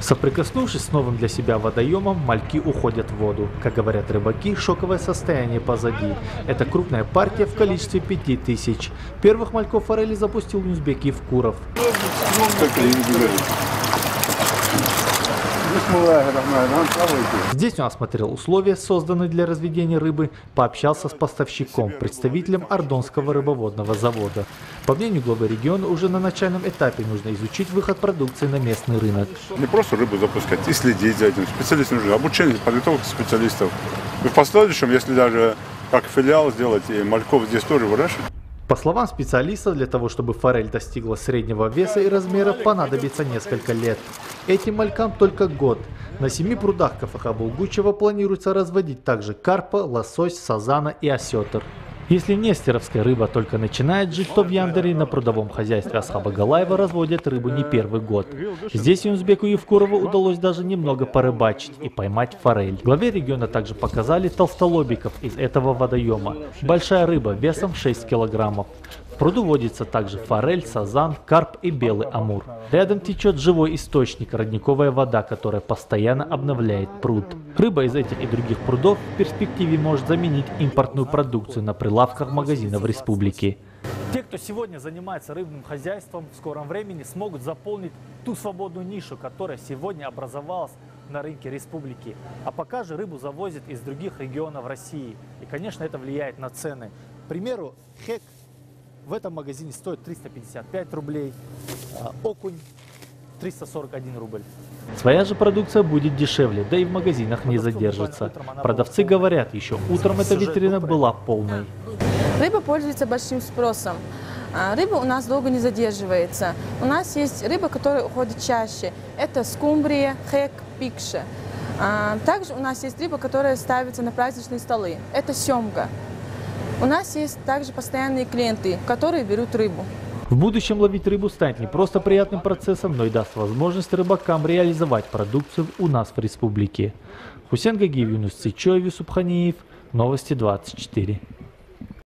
Соприкоснувшись с новым для себя водоемом, мальки уходят в воду. Как говорят рыбаки, шоковое состояние позади. Это крупная партия в количестве 5000. Первых мальков форели запустил Ньюсбек Евкуров. Здесь он осмотрел условия, созданные для разведения рыбы, пообщался с поставщиком, представителем Ордонского рыбоводного завода. По мнению главы региона, уже на начальном этапе нужно изучить выход продукции на местный рынок. Не просто рыбу запускать, и следить за этим. Специалисты нужны, обучение, подготовка специалистов. И в последующем, если даже как филиал сделать, и мальков здесь тоже выращивать. По словам специалистов, для того, чтобы форель достигла среднего веса и размеров, понадобится несколько лет. Этим малькам только год. На 7 прудах Кафаха-Булгучева планируется разводить также карпа, лосось, сазана и осетр. Если нестеровская рыба только начинает жить, то в Яндере на прудовом хозяйстве Асхаба Галаева разводят рыбу не первый год. Здесь Юнусбеку Евкурову удалось даже немного порыбачить и поймать форель. Главе региона также показали толстолобиков из этого водоема. Большая рыба весом 6 килограммов. В пруду водится также форель, сазан, карп и белый амур. Рядом течет живой источник, родниковая вода, которая постоянно обновляет пруд. Рыба из этих и других прудов в перспективе может заменить импортную продукцию на прилавках магазинов республики. Те, кто сегодня занимается рыбным хозяйством, в скором времени смогут заполнить ту свободную нишу, которая сегодня образовалась на рынке республики. А пока же рыбу завозят из других регионов России. И, конечно, это влияет на цены. К примеру, хек в этом магазине стоит 355 рублей, окунь 341 рубль. Своя же продукция будет дешевле, да и в магазинах не задержится. Продавцы говорят, еще утром эта витрина была полной. Рыба пользуется большим спросом. Рыба у нас долго не задерживается. У нас есть рыба, которая уходит чаще. Это скумбрия, хек, пикша. Также у нас есть рыба, которая ставится на праздничные столы. Это семга. У нас есть также постоянные клиенты, которые берут рыбу. В будущем ловить рыбу станет не просто приятным процессом, но и даст возможность рыбакам реализовать продукцию у нас в республике. Хусен Гагиев, Юнус Цичоев, Юсуп Ханиев, Новости 24.